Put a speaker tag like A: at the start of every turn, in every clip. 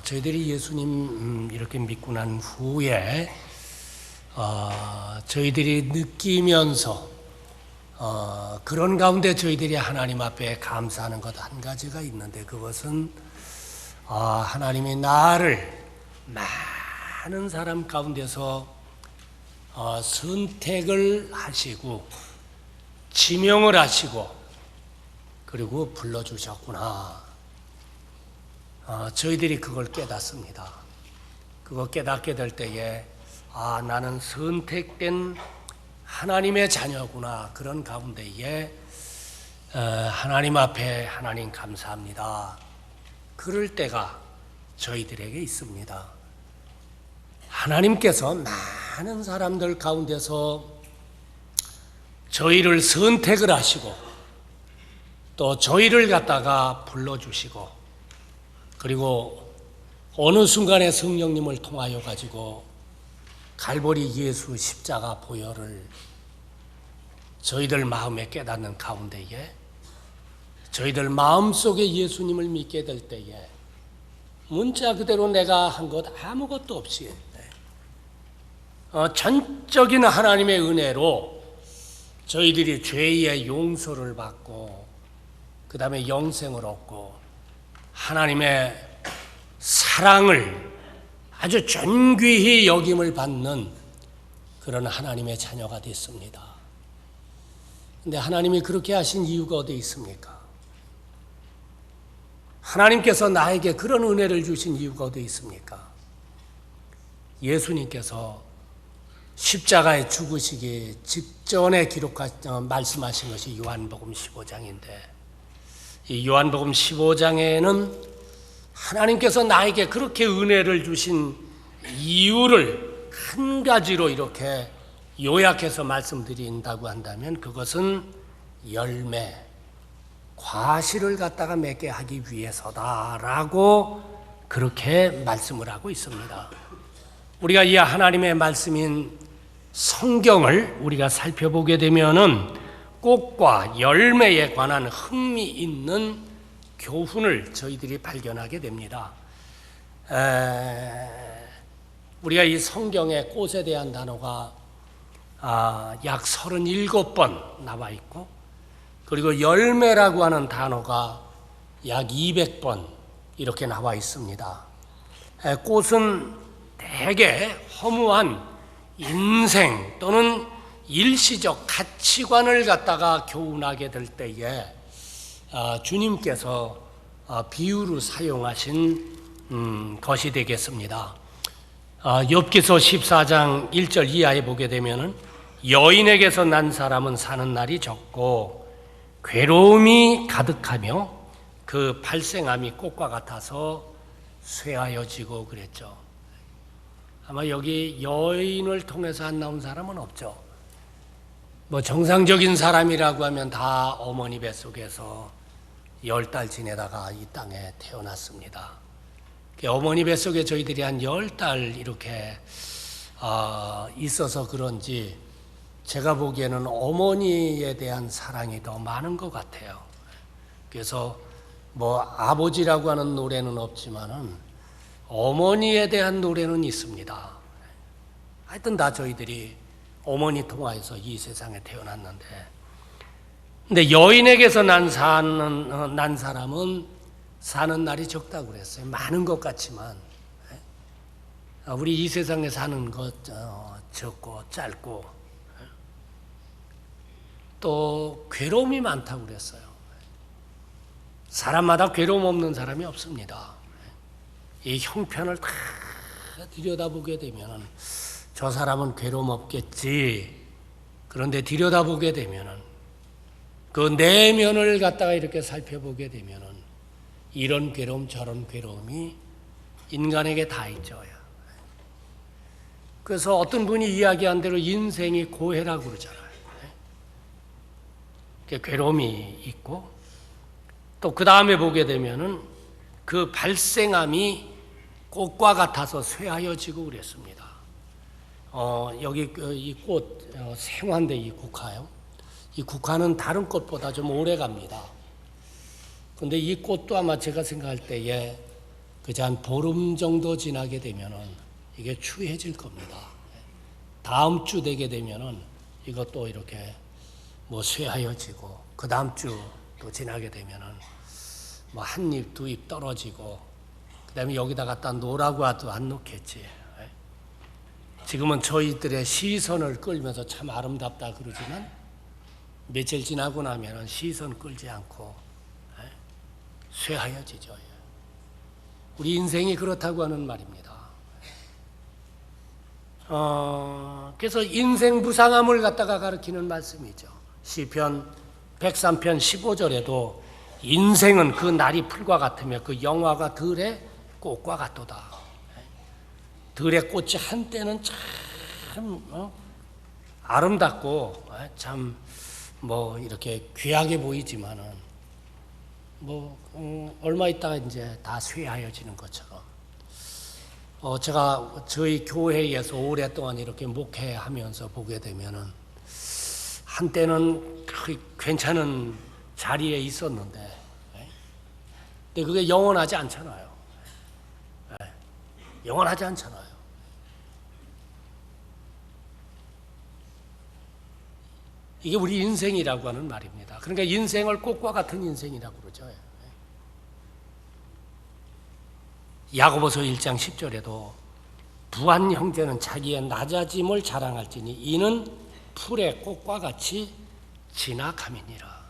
A: 저희들이 예수님 이렇게 믿고 난 후에 저희들이 느끼면서 그런 가운데 저희들이 하나님 앞에 감사하는 것 한 가지가 있는데, 그것은 하나님이 나를 많은 사람 가운데서 선택을 하시고 지명을 하시고 그리고 불러주셨구나. 저희들이 그걸 깨닫습니다. 그거 깨닫게 될 때에 나는 선택된 하나님의 자녀구나. 그런 가운데에 하나님 앞에 하나님 감사합니다. 그럴 때가 저희들에게 있습니다. 하나님께서 많은 사람들 가운데서 저희를 선택을 하시고 또 저희를 갖다가 불러주시고, 그리고 어느 순간에 성령님을 통하여 가지고 갈보리 예수 십자가 보혈을 저희들 마음에 깨닫는 가운데에, 저희들 마음속에 예수님을 믿게 될 때에 문자 그대로 내가 한 것 아무것도 없이 전적인 하나님의 은혜로 저희들이 죄의 용서를 받고 그 다음에 영생을 얻고 하나님의 사랑을 아주 존귀히 여김을 받는 그런 하나님의 자녀가 됐습니다. 그런데 하나님이 그렇게 하신 이유가 어디 있습니까? 하나님께서 나에게 그런 은혜를 주신 이유가 어디 있습니까? 예수님께서 십자가에 죽으시기 직전에 말씀하신 것이 요한복음 15장인데, 이 요한복음 15장에는 하나님께서 나에게 그렇게 은혜를 주신 이유를 한 가지로 이렇게 요약해서 말씀드린다고 한다면, 그것은 열매, 과실을 갖다가 맺게 하기 위해서다라고 그렇게 말씀을 하고 있습니다. 우리가 이 하나님의 말씀인 성경을 우리가 살펴보게 되면은 꽃과 열매에 관한 흥미있는 교훈을 저희들이 발견하게 됩니다. 우리가 이 성경에 꽃에 대한 단어가 약 37번 나와 있고, 그리고 열매라고 하는 단어가 약 200번 이렇게 나와 있습니다. 꽃은 대개 허무한 인생 또는 일시적 가치관을 갖다가 교훈하게 될 때에 주님께서 비유로 사용하신 것이 되겠습니다. 욥기서 14장 1절 이하에 보게 되면은 여인에게서 난 사람은 사는 날이 적고 괴로움이 가득하며 그 발생함이 꽃과 같아서 쇠하여지고 그랬죠. 아마 여기 여인을 통해서 안 나온 사람은 없죠. 정상적인 사람이라고 하면 다 어머니 뱃속에서 10달 지내다가 이 땅에 태어났습니다. 어머니 뱃속에 저희들이 한 10달 이렇게 있어서 그런지 제가 보기에는 어머니에 대한 사랑이 더 많은 것 같아요. 그래서 아버지라고 하는 노래는 없지만은 어머니에 대한 노래는 있습니다. 하여튼 다 저희들이 어머니 통하여서 이 세상에 태어났는데, 근데 여인에게서 난 사람은 사는 날이 적다고 그랬어요. 많은 것 같지만 우리 이 세상에 사는 것 적고 짧고 또 괴로움이 많다고 그랬어요. 사람마다 괴로움 없는 사람이 없습니다. 이 형편을 다 들여다보게 되면 저 사람은 괴로움 없겠지. 그런데 들여다보게 되면 그 내면을 갖다가 이렇게 살펴보게 되면 이런 괴로움 저런 괴로움이 인간에게 다 있죠. 그래서 어떤 분이 이야기한 대로 인생이 고해라고 그러잖아요. 괴로움이 있고 또 그 다음에 보게 되면은 그 발생함이 꽃과 같아서 쇠하여지고 그랬습니다. 여기 이 꽃 생화인데 이 국화요. 이 국화는 다른 꽃보다 좀 오래 갑니다. 근데 이 꽃도 아마 제가 생각할 때에 그저 한 보름 정도 지나게 되면은 이게 추해질 겁니다. 다음 주 되게 되면은 이것도 이렇게 뭐 쇠하여지고, 그 다음 주 또 지나게 되면은 뭐 한 잎, 두 잎 떨어지고, 그 다음에 여기다 갖다 놓으라고 해도 안 놓겠지. 지금은 저희들의 시선을 끌면서 참 아름답다 그러지만 며칠 지나고 나면은 시선 끌지 않고 쇠하여지죠. 우리 인생이 그렇다고 하는 말입니다. 그래서 인생 무상함을 갖다가 가르치는 말씀이죠. 시편 103편 15절에도 인생은 그 날이 풀과 같으며 그 영화가 들의 꽃과 같도다. 들의 꽃이 한때는 참 아름답고 참 뭐 이렇게 귀하게 보이지만은 뭐 얼마 있다가 이제 다 쇠하여지는 것처럼, 제가 저희 교회에서 오랫동안 이렇게 목회하면서 보게 되면은 한때는 괜찮은 자리에 있었는데, 근데 그게 영원하지 않잖아요. 영원하지 않잖아요. 이게 우리 인생이라고 하는 말입니다. 그러니까 인생을 꽃과 같은 인생이라고 그러죠. 야고보서 1장 10절에도 부한 형제는 자기의 낮아짐을 자랑할지니 이는 풀의 꽃과 같이 지나감이니라.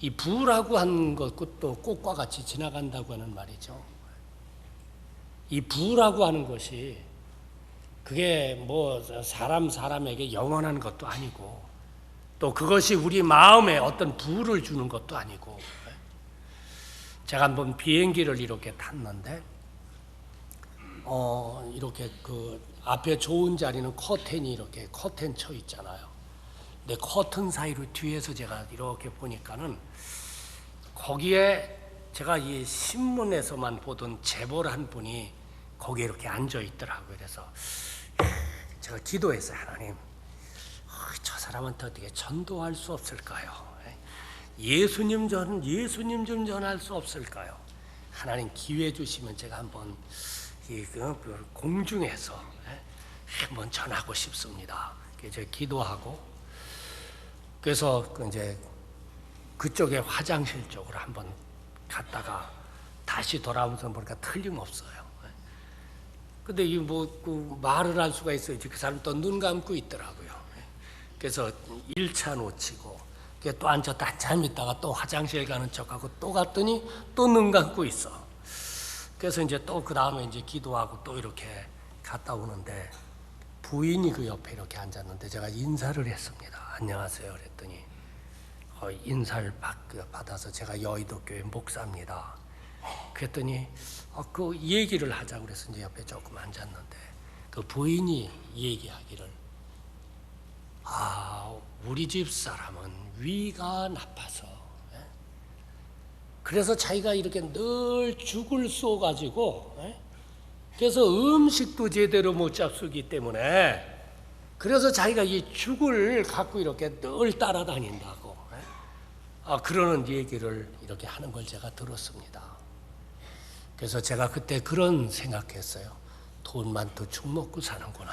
A: 이 부라고 하는 것도 꽃과 같이 지나간다고 하는 말이죠. 이 부라고 하는 것이 그게 뭐 사람에게 영원한 것도 아니고, 또 그것이 우리 마음에 어떤 부를 주는 것도 아니고. 제가 한번 비행기를 이렇게 탔는데 이렇게 그 앞에 좋은 자리는 커튼이 이렇게 커튼 쳐 있잖아요. 근데 커튼 사이로 뒤에서 제가 이렇게 보니까는 거기에 제가 이 신문에서만 보던 재벌 한 분이 거기에 이렇게 앉아 있더라고요. 그래서 제가 기도했어요. 하나님, 저 사람한테 어떻게 전도할 수 없을까요? 예수님 좀 전할 수 없을까요? 하나님 기회 주시면 제가 한번 공중에서 한번 전하고 싶습니다. 그래서 기도하고, 그래서 이제 그쪽에 화장실 쪽으로 한번 갔다가 다시 돌아오면서 보니까 틀림없어요. 근데 이 뭐 말을 할 수가 있어야지. 그 사람 또 눈 감고 있더라고요. 그래서 1차 놓치고 또 앉았다 한참 있다가 또 화장실 가는 척하고 또 갔더니 또 눈 감고 있어. 그래서 이제 또 그 다음에 이제 기도하고 또 이렇게 갔다 오는데 부인이 그 옆에 이렇게 앉았는데 제가 인사를 했습니다. 안녕하세요 그랬더니 인사를 받아서 제가 여의도교회 목사입니다. 그랬더니 그 얘기를 하자고 그래서 이제 옆에 조금 앉았는데 그 부인이 얘기하기를, 우리 집 사람은 위가 나빠서 그래서 자기가 이렇게 늘 죽을 쏘가지고 그래서 음식도 제대로 못 잡수기 때문에 그래서 자기가 이 죽을 갖고 이렇게 늘 따라다닌다고 그러는 얘기를 이렇게 하는 걸 제가 들었습니다. 그래서 제가 그때 그런 생각했어요. 돈 많도 죽 먹고 사는구나.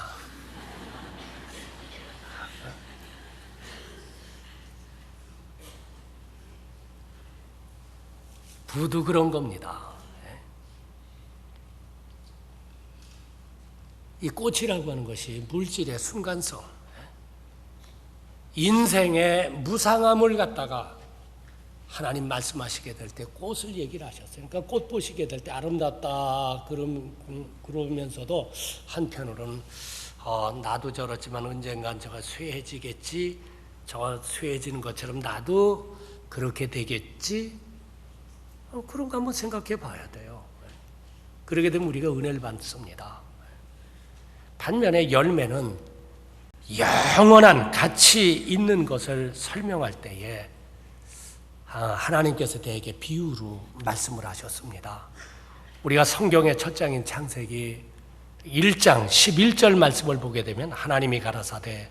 A: 부도 그런 겁니다. 이 꽃이라고 하는 것이 물질의 순간성, 인생의 무상함을 갖다가 하나님 말씀하시게 될 때 꽃을 얘기를 하셨어요. 그러니까 꽃 보시게 될 때 아름답다 그러면서도 한편으로는 나도 저렇지만 언젠간 저가 쇠해지겠지, 저 쇠해지는 것처럼 나도 그렇게 되겠지, 그런 거 한번 생각해 봐야 돼요. 그러게 되면 우리가 은혜를 받습니다. 반면에 열매는 영원한 가치 있는 것을 설명할 때에 하나님께서 대개 비유로 말씀을 하셨습니다. 우리가 성경의 첫 장인 창세기 1장 11절 말씀을 보게 되면 하나님이 가라사대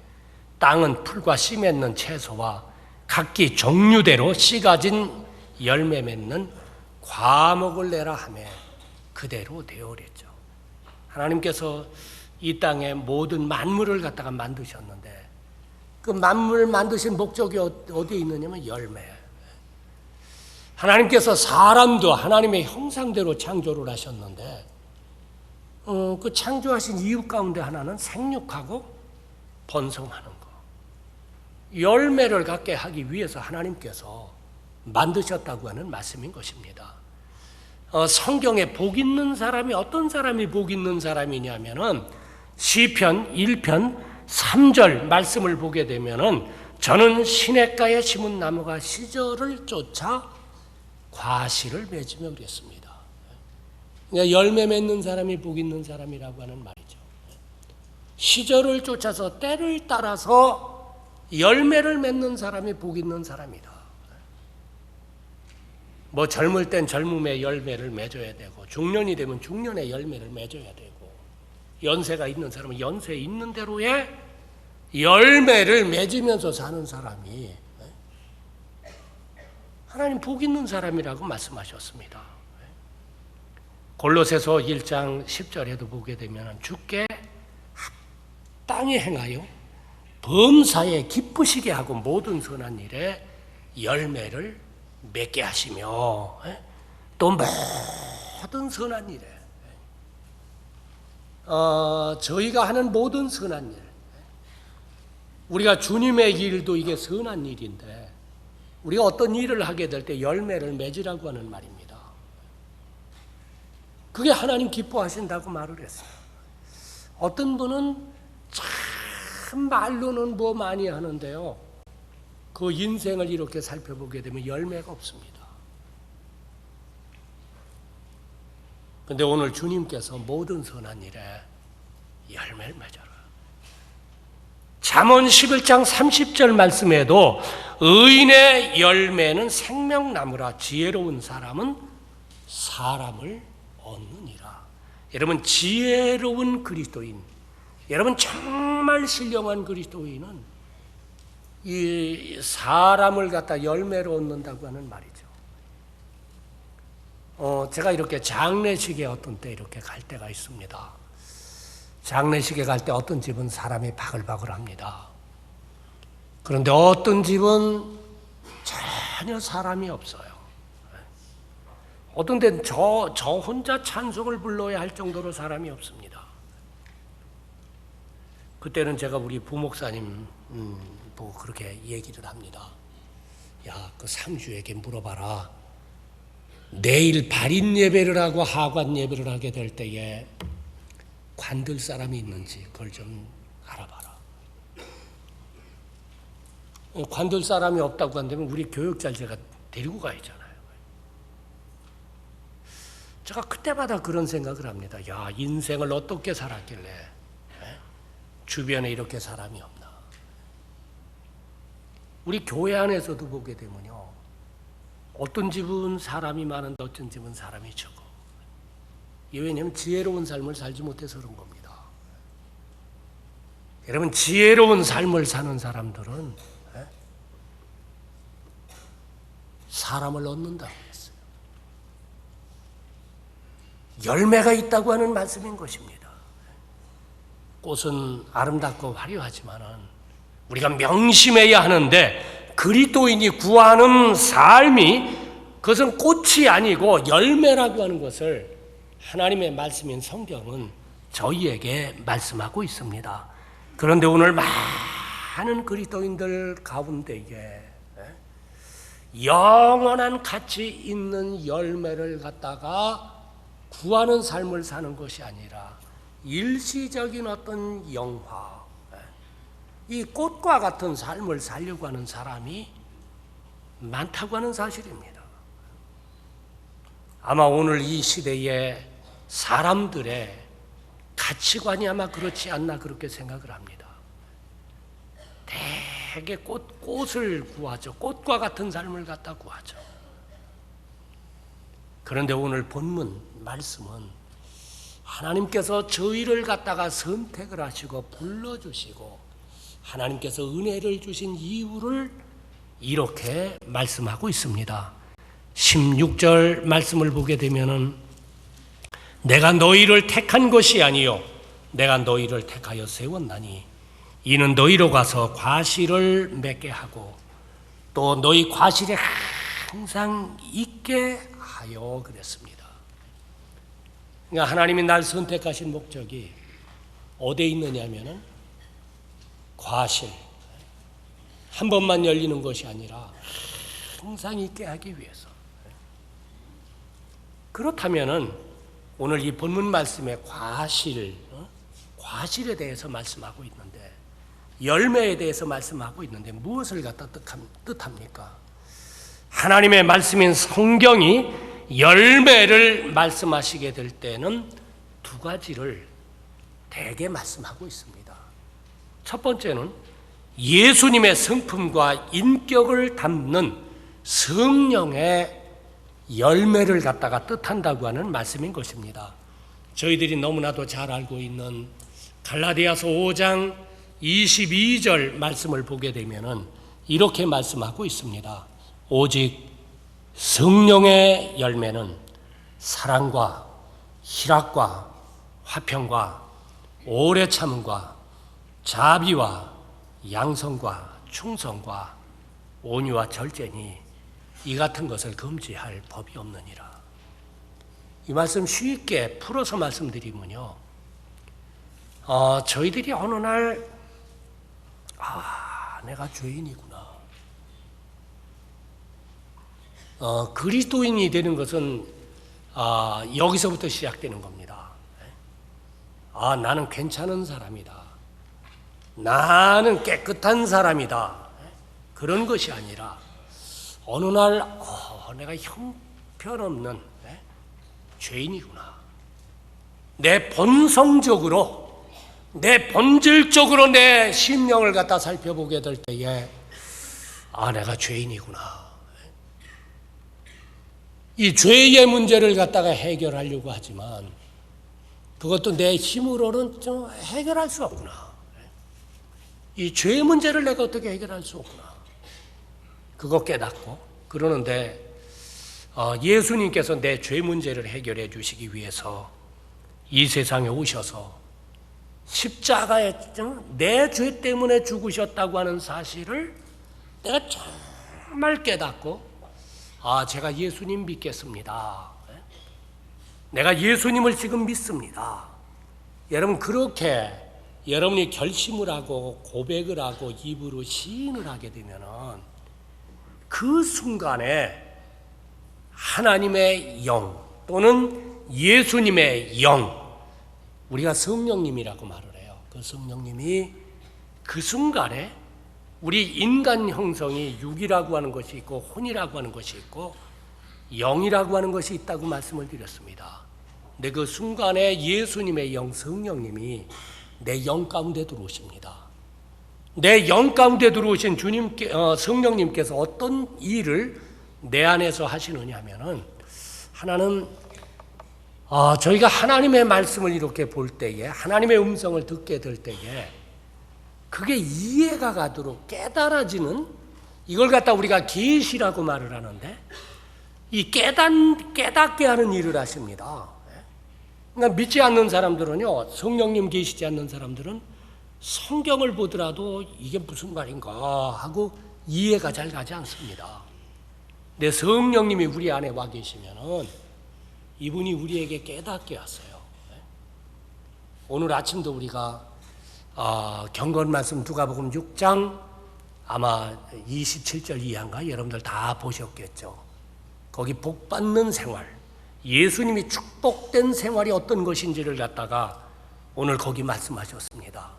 A: 땅은 풀과 씨 맺는 채소와 각기 종류대로 씨 가진 열매 맺는 과목을 내라 하며 그대로 되어오랬죠. 하나님께서 이 땅에 모든 만물을 갖다가 만드셨는데 그 만물 만드신 목적이 어디에 있느냐면 열매. 하나님께서 사람도 하나님의 형상대로 창조를 하셨는데 그 창조하신 이유 가운데 하나는 생육하고 번성하는 거. 열매를 갖게 하기 위해서 하나님께서 만드셨다고 하는 말씀인 것입니다. 성경에 복 있는 사람이 어떤 사람이 복 있는 사람이냐면은 시편 1편 3절 말씀을 보게 되면은 저는 시냇가에 심은 나무가 시절을 쫓아 과실을 맺으며 그랬습니다. 그러니까 열매 맺는 사람이 복 있는 사람이라고 하는 말이죠. 시절을 쫓아서 때를 따라서 열매를 맺는 사람이 복 있는 사람이다. 뭐 젊을 땐 젊음의 열매를 맺어야 되고 중년이 되면 중년의 열매를 맺어야 되고 연세가 있는 사람은 연세 있는 대로의 열매를 맺으면서 사는 사람이 하나님 복 있는 사람이라고 말씀하셨습니다. 골로새서 1장 10절에도 보게 되면 주께 합당히 행하여 범사에 기쁘시게 하고 모든 선한 일에 열매를 맺게 하시며 또 모든 선한 일에 저희가 하는 모든 선한 일, 우리가 주님의 일도 이게 선한 일인데 우리가 어떤 일을 하게 될 때 열매를 맺으라고 하는 말입니다. 그게 하나님 기뻐하신다고 말을 했어요. 어떤 분은 참 말로는 뭐 많이 하는데요, 그 인생을 이렇게 살펴보게 되면 열매가 없습니다. 근데 오늘 주님께서 모든 선한 일에 열매를 맺어라. 잠언 11장 30절 말씀에도 의인의 열매는 생명나무라 지혜로운 사람은 사람을 얻느니라. 여러분, 지혜로운 그리스도인, 여러분 정말 신령한 그리스도인은 이 사람을 갖다 열매로 얻는다고 하는 말이죠. 제가 이렇게 장례식에 어떤 때 이렇게 갈 때가 있습니다. 장례식에 갈 때 어떤 집은 사람이 바글바글합니다. 그런데 어떤 집은 전혀 사람이 없어요. 어떤 데는 저 혼자 찬송을 불러야 할 정도로 사람이 없습니다. 그때는 제가 우리 부목사님 보고 그렇게 얘기를 합니다. 야, 그 상주에게 물어봐라. 내일 발인 예배를 하고 하관 예배를 하게 될 때에 관들 사람이 있는지 그걸 좀 알아봐라. 관들 사람이 없다고 한다면 우리 교육자를 제가 데리고 가야잖아요. 제가 그때마다 그런 생각을 합니다. 야, 인생을 어떻게 살았길래 주변에 이렇게 사람이 없나. 우리 교회 안에서도 보게 되면요, 어떤 집은 사람이 많은데 어떤 집은 사람이 적어. 왜냐하면 지혜로운 삶을 살지 못해서 그런 겁니다. 여러분, 지혜로운 삶을 사는 사람들은 사람을 얻는다고 했어요. 열매가 있다고 하는 말씀인 것입니다. 꽃은 아름답고 화려하지만은 우리가 명심해야 하는데 그리스도인이 구하는 삶이 그것은 꽃이 아니고 열매라고 하는 것을 하나님의 말씀인 성경은 저희에게 말씀하고 있습니다. 그런데 오늘 많은 그리스도인들 가운데에 영원한 가치 있는 열매를 갖다가 구하는 삶을 사는 것이 아니라 일시적인 어떤 영화, 이 꽃과 같은 삶을 살려고 하는 사람이 많다고 하는 사실입니다. 아마 오늘 이 시대에 사람들의 가치관이 아마 그렇지 않나 그렇게 생각을 합니다. 대개 꽃을 구하죠. 꽃과 같은 삶을 갖다 구하죠. 그런데 오늘 본문 말씀은 하나님께서 저희를 갖다가 선택을 하시고 불러주시고 하나님께서 은혜를 주신 이유를 이렇게 말씀하고 있습니다. 16절 말씀을 보게 되면은 내가 너희를 택한 것이 아니요 내가 너희를 택하여 세웠나니 이는 너희로 가서 과실을 맺게 하고 또 너희 과실에 항상 있게 하여 그랬습니다. 그러니까 하나님이 날 선택하신 목적이 어디에 있느냐면은 과실, 한 번만 열리는 것이 아니라 항상 있게 하기 위해서. 그렇다면은 오늘 이 본문 말씀에 과실에 대해서 말씀하고 있는데, 열매에 대해서 말씀하고 있는데 무엇을 갖다 뜻합니까? 하나님의 말씀인 성경이 열매를 말씀하시게 될 때는 두 가지를 대개 말씀하고 있습니다. 첫 번째는 예수님의 성품과 인격을 담는 성령의 열매를 갖다가 뜻한다고 하는 말씀인 것입니다. 저희들이 너무나도 잘 알고 있는 갈라디아서 5장 22절 말씀을 보게 되면은 이렇게 말씀하고 있습니다. 오직 성령의 열매는 사랑과 희락과 화평과 오래 참음과 자비와 양성과 충성과 온유와 절제니 이 같은 것을 금지할 법이 없느니라. 이 말씀 쉽게 풀어서 말씀드리면요, 저희들이 어느 날 내가 죄인이구나. 그리스도인이 되는 것은 여기서부터 시작되는 겁니다. 나는 괜찮은 사람이다. 나는 깨끗한 사람이다. 그런 것이 아니라 어느 날 내가 형편없는 죄인이구나. 내 본성적으로, 내 본질적으로 내 심령을 갖다 살펴보게 될 때에 내가 죄인이구나. 이 죄의 문제를 갖다가 해결하려고 하지만 그것도 내 힘으로는 좀 해결할 수 없구나. 이 죄의 문제를 내가 어떻게 해결할 수 없구나. 그거 깨닫고 그러는데 예수님께서 내 죄 문제를 해결해 주시기 위해서 이 세상에 오셔서 십자가에 내 죄 때문에 죽으셨다고 하는 사실을 내가 정말 깨닫고 제가 예수님 믿겠습니다. 내가 예수님을 지금 믿습니다. 여러분, 그렇게 여러분이 결심을 하고 고백을 하고 입으로 시인을 하게 되면은 그 순간에 하나님의 영 또는 예수님의 영, 우리가 성령님이라고 말을 해요. 그 성령님이 그 순간에 우리 인간 형성이 육이라고 하는 것이 있고 혼이라고 하는 것이 있고 영이라고 하는 것이 있다고 말씀을 드렸습니다. 근데 그 순간에 예수님의 영 성령님이 내 영 가운데 들어오십니다. 내 영 가운데 들어오신 성령님께서 어떤 일을 내 안에서 하시느냐 하면은, 하나는 저희가 하나님의 말씀을 이렇게 볼 때에, 하나님의 음성을 듣게 될 때에 그게 이해가 가도록 깨달아지는, 이걸 갖다 우리가 계시라고 말을 하는데, 이 깨닫게 하는 일을 하십니다. 그러니까 믿지 않는 사람들은요, 성령님 계시지 않는 사람들은 성경을 보더라도 이게 무슨 말인가 하고 이해가 잘 가지 않습니다. 근데 성령님이 우리 안에 와 계시면은 이분이 우리에게 깨닫게 하세요. 오늘 아침도 우리가 경건 말씀 누가복음 6장 아마 27절 이하인가 여러분들 다 보셨겠죠. 거기 복 받는 생활, 예수님이 축복된 생활이 어떤 것인지를 갖다가 오늘 거기 말씀하셨습니다.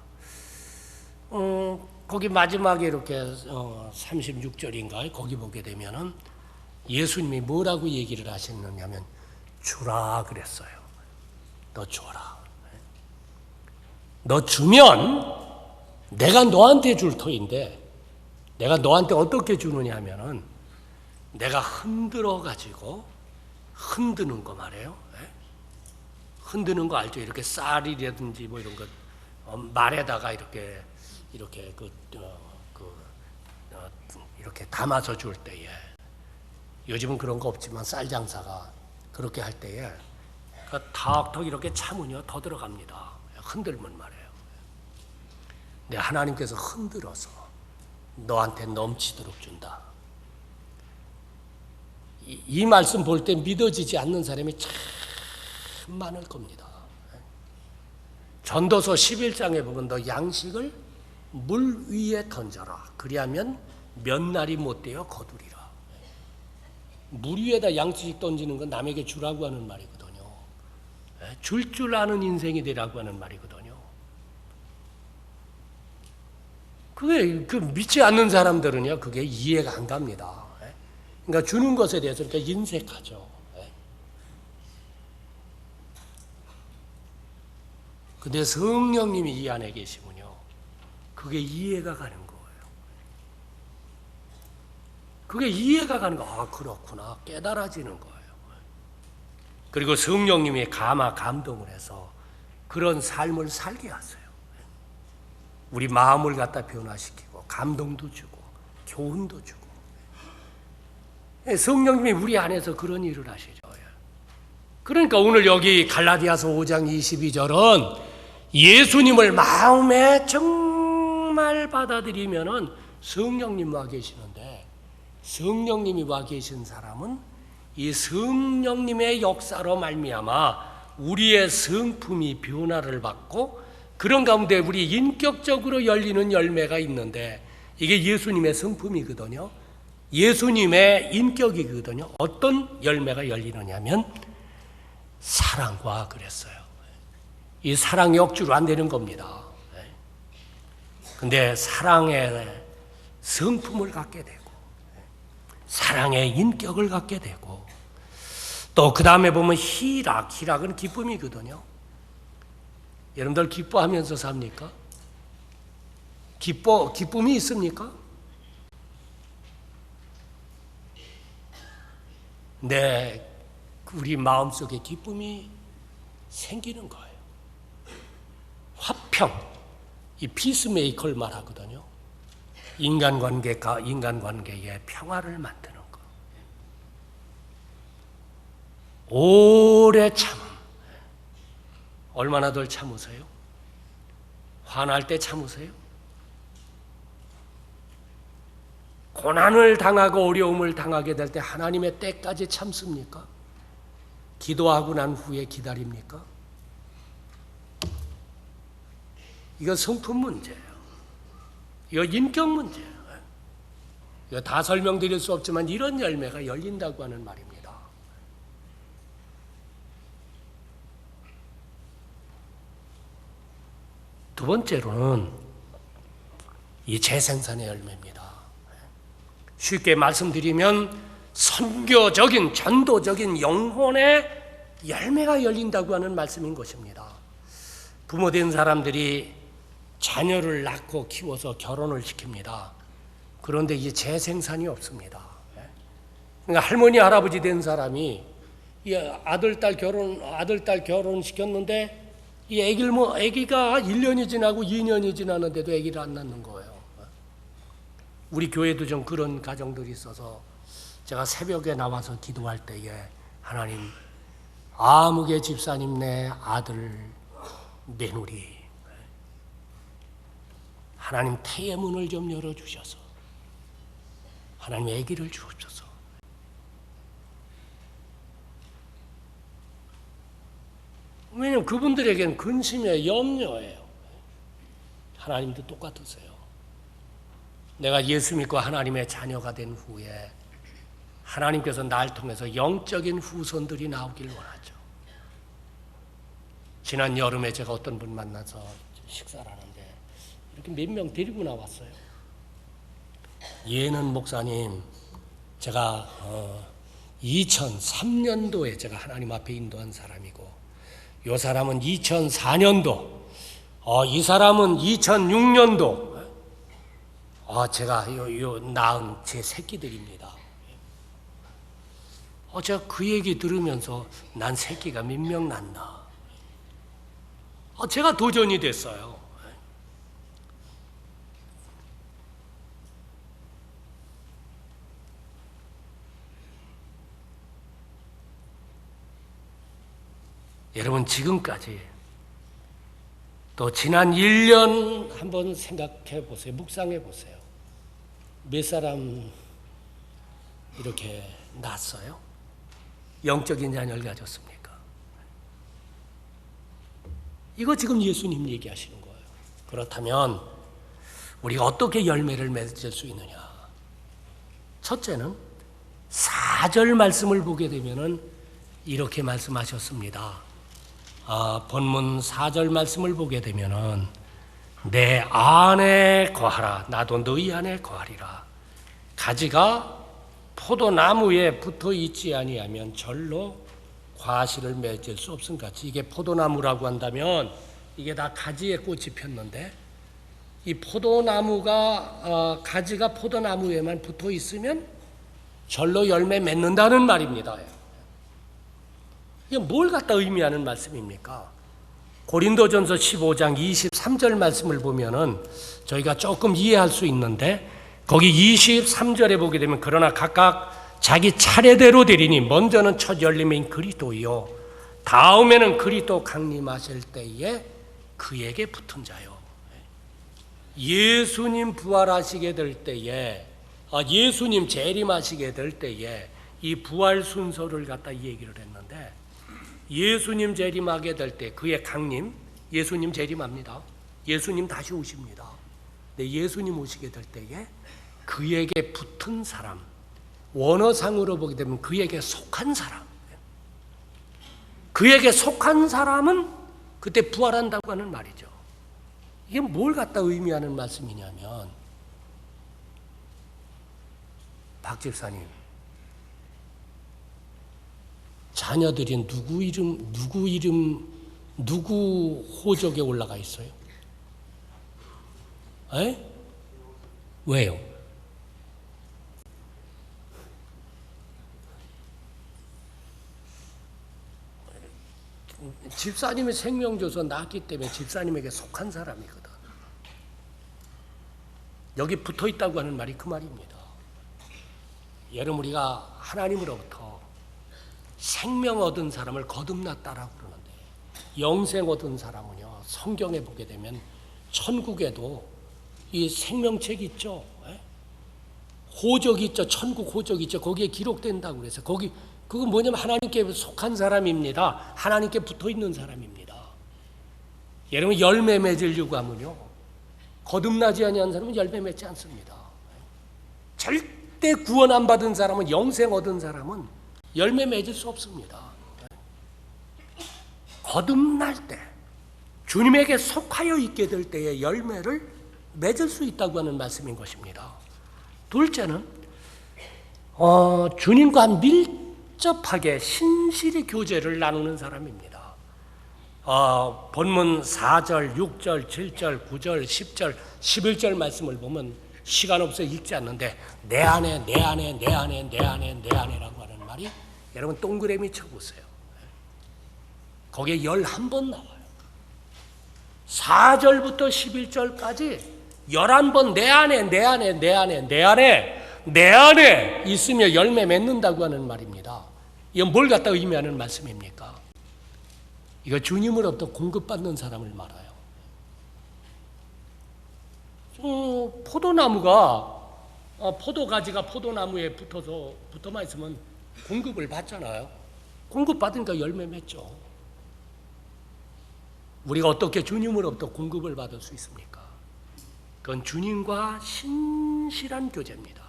A: 거기 마지막에 이렇게 36절인가 거기 보게 되면은 예수님이 뭐라고 얘기를 하셨느냐면 주라 그랬어요. 너 줘라. 너 주면 내가 너한테 줄 터인데, 내가 너한테 어떻게 주느냐 하면은 내가 흔들어 가지고 흔드는 거 말이에요. 흔드는 거 알죠? 이렇게 쌀이라든지 뭐 이런 거 말에다가 이렇게 이렇게 담아서 줄 때에, 요즘은 그런 거 없지만 쌀 장사가 그렇게 할 때에 턱턱 이렇게 참으면 더 들어갑니다. 흔들면 말이에요. 근데 하나님께서 흔들어서 너한테 넘치도록 준다. 이 말씀 볼 때 믿어지지 않는 사람이 참 많을 겁니다. 전도서 11장에 보면 너 양식을 물 위에 던져라. 그리하면 몇 날이 못 되어 거두리라. 물 위에다 양식 던지는 건 남에게 주라고 하는 말이거든요. 줄 아는 인생이 되라고 하는 말이거든요. 그게 믿지 않는 사람들은요, 그게 이해가 안 갑니다. 그러니까 주는 것에 대해서 이렇게 인색하죠. 근데 성령님이 이 안에 계시면요, 그게 이해가 가는 거예요. 그게 이해가 가는 거, 아, 그렇구나. 깨달아지는 거예요. 그리고 성령님이 감동을 해서 그런 삶을 살게 하세요. 우리 마음을 갖다 변화시키고, 감동도 주고, 교훈도 주고. 성령님이 우리 안에서 그런 일을 하시죠. 그러니까 오늘 여기 갈라디아서 5장 22절은 예수님을 마음에 정말 받아들이면은 성령님 와 계시는데, 성령님이 와 계신 사람은 이 성령님의 역사로 말미암아 우리의 성품이 변화를 받고 그런 가운데 우리 인격적으로 열리는 열매가 있는데, 이게 예수님의 성품이거든요. 예수님의 인격이거든요. 어떤 열매가 열리느냐면 사랑과 그랬어요. 이 사랑이 억지로 안 되는 겁니다. 근데 사랑의 성품을 갖게 되고 사랑의 인격을 갖게 되고, 또 그 다음에 보면 희락은 기쁨이거든요. 여러분들 기뻐하면서 삽니까? 기쁨이 있습니까? 네, 우리 마음속에 기쁨이 생기는 거예요. 화평, 이 피스메이커를 말하거든요. 인간관계가 인간관계에 평화를 만드는 거. 오래 참음. 얼마나 덜 참으세요? 화날 때 참으세요? 고난을 당하고 어려움을 당하게 될 때 하나님의 때까지 참습니까? 기도하고 난 후에 기다립니까? 이거 성품 문제예요. 이거 인격 문제예요. 이거 다 설명드릴 수 없지만 이런 열매가 열린다고 하는 말입니다. 두 번째로는 이 재생산의 열매입니다. 쉽게 말씀드리면 선교적인, 전도적인 영혼의 열매가 열린다고 하는 말씀인 것입니다. 부모된 사람들이 자녀를 낳고 키워서 결혼을 시킵니다. 그런데 이게 재생산이 없습니다. 그러니까 할머니, 할아버지 된 사람이 이 아들, 딸 결혼 시켰는데 이 아기가 1년이 지나고 2년이 지났는데도 아기를 안 낳는 거예요. 우리 교회도 좀 그런 가정들이 있어서 제가 새벽에 나와서 기도할 때에 하나님, 아무개 집사님 내 아들 내누리, 하나님 태의 문을 좀 열어주셔서 하나님 아기를 주옵소서. 왜냐하면 그분들에게는 근심이에요, 염려예요. 하나님도 똑같으세요. 내가 예수 믿고 하나님의 자녀가 된 후에 하나님께서 날 통해서 영적인 후손들이 나오길 원하죠. 지난 여름에 제가 어떤 분 만나서 식사를 하는데 이렇게 몇 명 데리고 나왔어요. 얘는 목사님, 제가 2003년도에 제가 하나님 앞에 인도한 사람이고, 이 사람은 2004년도, 이 사람은 2006년도, 제가 낳은 제 새끼들입니다. 제가 그 얘기 들으면서 난 새끼가 몇 명 낳나? 제가 도전이 됐어요. 여러분 지금까지 또 지난 1년 한번 생각해 보세요. 묵상해 보세요. 몇 사람 이렇게 낳았어요? 영적인 자녀를 가졌습니까? 이거 지금 예수님 얘기하시는 거예요. 그렇다면 우리가 어떻게 열매를 맺을 수 있느냐? 첫째는 4절 말씀을 보게 되면은 이렇게 말씀하셨습니다. 본문 4절 말씀을 보게 되면은 내 안에 거하라, 나도 너희 안에 거하리라. 가지가 포도나무에 붙어 있지 아니하면 절로 과실을 맺을 수 없음 같이, 이게 포도나무라고 한다면 이게 다 가지에 꽃이 폈는데 이 포도나무가 가지가 포도나무에만 붙어 있으면 절로 열매 맺는다는 말입니다. 이게 뭘 갖다 의미하는 말씀입니까? 고린도전서 15장 23절 말씀을 보면은 저희가 조금 이해할 수 있는데, 거기 23절에 보게 되면 그러나 각각 자기 차례대로 되리니 먼저는 첫 열림인 그리스도요 다음에는 그리스도 강림하실 때에 그에게 붙은 자요. 예수님 부활하시게 될 때에, 예수님 재림하시게 될 때에 이 부활 순서를 갖다 얘기를 했는데, 예수님 재림하게 될 때 그의 강림, 예수님 재림합니다. 예수님 다시 오십니다. 근데 예수님 오시게 될 때에 그에게 붙은 사람, 원어상으로 보게 되면 그에게 속한 사람, 그에게 속한 사람은 그때 부활한다고 하는 말이죠. 이게 뭘 갖다 의미하는 말씀이냐면, 박 집사님, 자녀들이 누구 호적에 올라가 있어요? 에? 왜요? 집사님의 생명 줘서 낳았기 때문에 집사님에게 속한 사람이거든. 여기 붙어 있다고 하는 말이 그 말입니다. 여러분, 우리가 하나님으로부터 생명 얻은 사람을 거듭났다라고 그러는데, 영생 얻은 사람은요, 성경에 보게 되면 천국에도 이 생명책 있죠, 호적 있죠, 천국 호적 있죠, 거기에 기록된다고 그래서 그거 뭐냐면 하나님께 속한 사람입니다. 하나님께 붙어 있는 사람입니다. 여러분, 열매 맺으려고 하면요, 거듭나지 아니한 사람은 열매 맺지 않습니다. 절대 구원 안 받은 사람은, 영생 얻은 사람은 열매 맺을 수 없습니다. 거듭날 때, 주님에게 속하여 있게 될 때에 열매를 맺을 수 있다고 하는 말씀인 것입니다. 둘째는 주님과 밀접하게 신실히 교제를 나누는 사람입니다. 본문 4절, 6절, 7절, 9절, 10절, 11절 말씀을 보면 시간 없어 읽지 않는데 내 안에 라고 하는 말이, 여러분 동그라미 쳐보세요. 거기에 11번 나와요. 4절부터 11절까지 11번 내 안에 있으며 열매 맺는다고 하는 말입니다. 이건 뭘 갖다 의미하는 말씀입니까? 이거 주님으로부터 공급받는 사람을 말해요. 포도나무가, 포도가지가 포도나무에 붙어만 있으면 공급을 받잖아요. 공급받으니까 열매 맺죠. 우리가 어떻게 주님으로부터 공급을 받을 수 있습니까? 그건 주님과 신실한 교제입니다.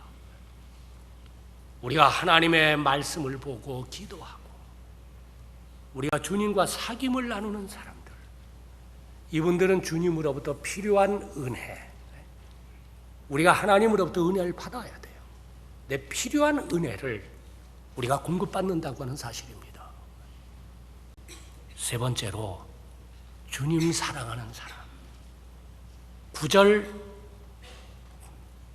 A: 우리가 하나님의 말씀을 보고 기도하고, 우리가 주님과 사귐을 나누는 사람들, 이분들은 주님으로부터 필요한 은혜, 우리가 하나님으로부터 은혜를 받아야 돼요. 내 필요한 은혜를 우리가 공급받는다고 하는 사실입니다. 세 번째로, 주님 사랑하는 사람. 9절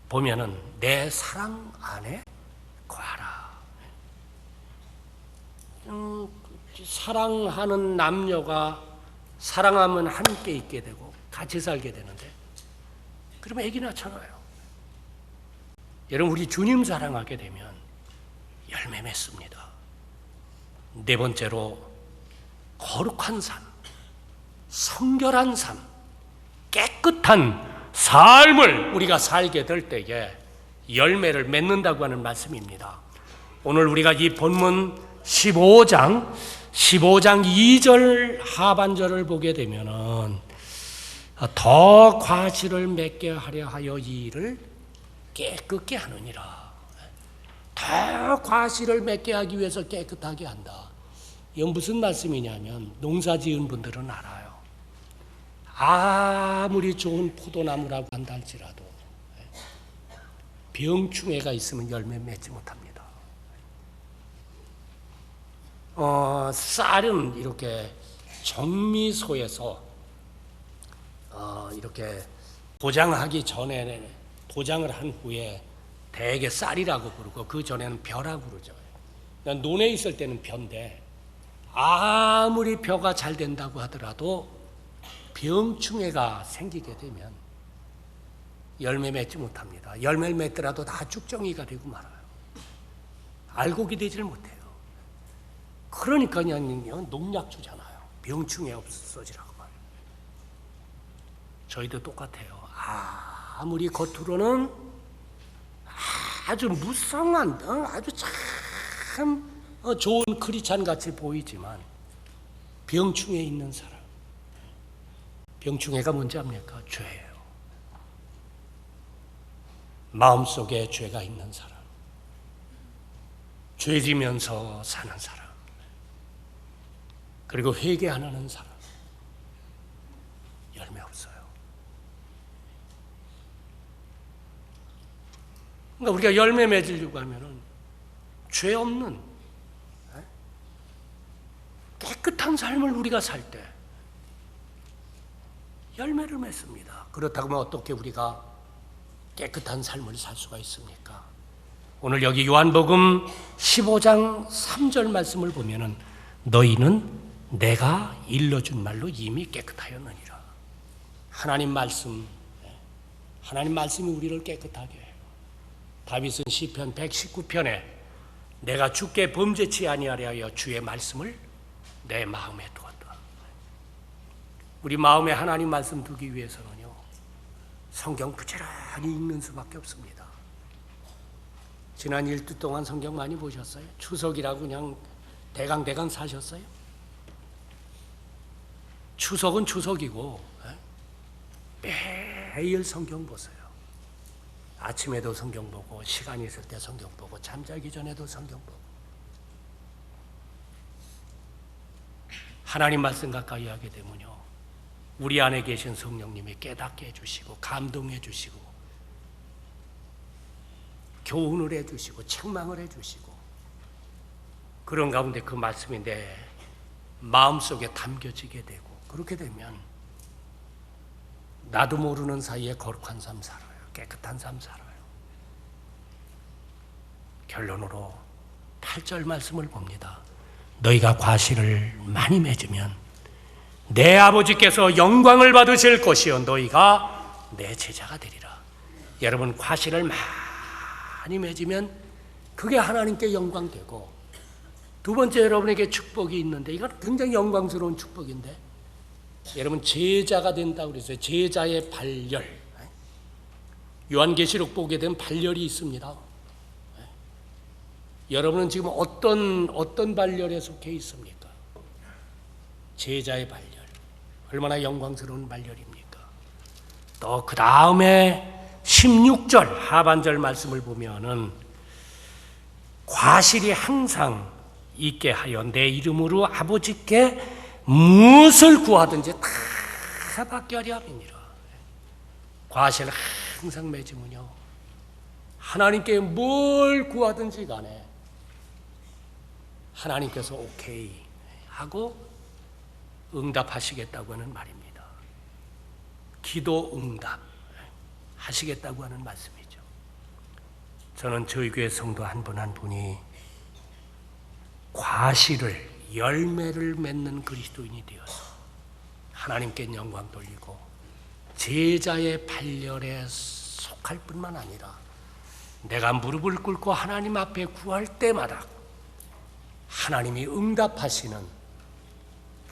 A: 보면은 내 사랑 안에 거하라. 사랑하는 남녀가 사랑하면 함께 있게 되고 같이 살게 되는데, 그러면 애기 낳잖아요. 여러분, 우리 주님 사랑하게 되면 열매 맺습니다. 네 번째로, 거룩한 삶, 성결한 삶, 깨끗한 삶을 우리가 살게 될 때에 열매를 맺는다고 하는 말씀입니다. 오늘 우리가 이 본문 15장 2절 하반절을 보게 되면은 더 과실을 맺게 하려 하여 이 일을 깨끗게 하느니라. 더 과실을 맺게 하기 위해서 깨끗하게 한다. 이건 무슨 말씀이냐면 농사 지은 분들은 알아요. 아무리 좋은 포도나무라고 한다 할지라도 병충해가 있으면 열매 맺지 못합니다. 쌀은 이렇게 정미소에서 이렇게 포장하기 전에 포장을 한 후에 대개 쌀이라고 부르고 그 전에는 벼라고 그러죠. 논에 있을 때는 벼인데 아무리 벼가 잘 된다고 하더라도 병충해가 생기게 되면 열매 맺지 못합니다. 열매를 맺더라도 다 쭉정이가 되고 말아요. 알곡이 되질 못해요. 그러니까 농약 주잖아요. 병충해 없어지라고 말이에요. 저희도 똑같아요. 아무리 겉으로는 아주 무성한 아주 참 좋은 크리스찬 같이 보이지만 병충해 있는 사람, 병충해가 뭔지 압니까? 죄예요. 마음속에 죄가 있는 사람, 죄지면서 사는 사람, 그리고 회개 안 하는 사람, 열매 없어요. 그러니까 우리가 열매 맺으려고 하면은 죄 없는 깨끗한 삶을 우리가 살 때 열매를 맺습니다. 그렇다고 하면 어떻게 우리가 깨끗한 삶을 살 수가 있습니까? 오늘 여기 요한복음 15장 3절 말씀을 보면은 너희는 내가 일러준 말로 이미 깨끗하였느니라. 하나님 말씀이 우리를 깨끗하게 해요. 다윗은 시편 119편에 내가 주께 범죄치 아니하려 하여 주의 말씀을 내 마음에 두었다. 우리 마음에 하나님 말씀 두기 위해서는요, 성경 부지런히 읽는 수밖에 없습니다. 지난 일주 동안 성경 많이 보셨어요? 추석이라고 그냥 대강 사셨어요? 추석은 추석이고 매일 성경 보세요. 아침에도 성경 보고 시간이 있을 때 성경 보고 잠자기 전에도 성경 보고 하나님 말씀 가까이 하게 되면요, 우리 안에 계신 성령님이 깨닫게 해주시고 감동해 주시고 교훈을 해주시고 책망을 해주시고 그런 가운데 그 말씀이 내 마음속에 담겨지게 되고 그렇게 되면 나도 모르는 사이에 거룩한 삶 살아요. 깨끗한 삶 살아요. 결론으로 8절 말씀을 봅니다. 너희가 과실을 많이 맺으면 내 아버지께서 영광을 받으실 것이요 너희가 내 제자가 되리라. 여러분, 과실을 많이 맺으면 그게 하나님께 영광되고, 두 번째 여러분에게 축복이 있는데 이건 굉장히 영광스러운 축복인데, 여러분 제자가 된다고 그랬어요. 제자의 발열. 요한계시록 보게 되면 발열이 있습니다. 여러분은 지금 어떤 발열에 속해 있습니까? 제자의 발열. 얼마나 영광스러운 발열입니까? 또 그 다음에 16절 하반절 말씀을 보면은 과실이 항상 있게 하여 내 이름으로 아버지께 무엇을 구하든지 다 받게 하려 함이니라. 과실 항상 맺으면요, 하나님께 뭘 구하든지 간에 하나님께서 오케이 하고 응답하시겠다고 하는 말입니다. 기도 응답 하시겠다고 하는 말씀이죠. 저는 저희 교회 성도 한 분 한 분이 과실을, 열매를 맺는 그리스도인이 되어서 하나님께 영광 돌리고 제자의 발열에 속할 뿐만 아니라 내가 무릎을 꿇고 하나님 앞에 구할 때마다 하나님이 응답하시는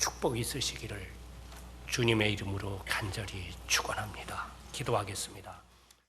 A: 축복이 있으시기를 주님의 이름으로 간절히 축원합니다. 기도하겠습니다.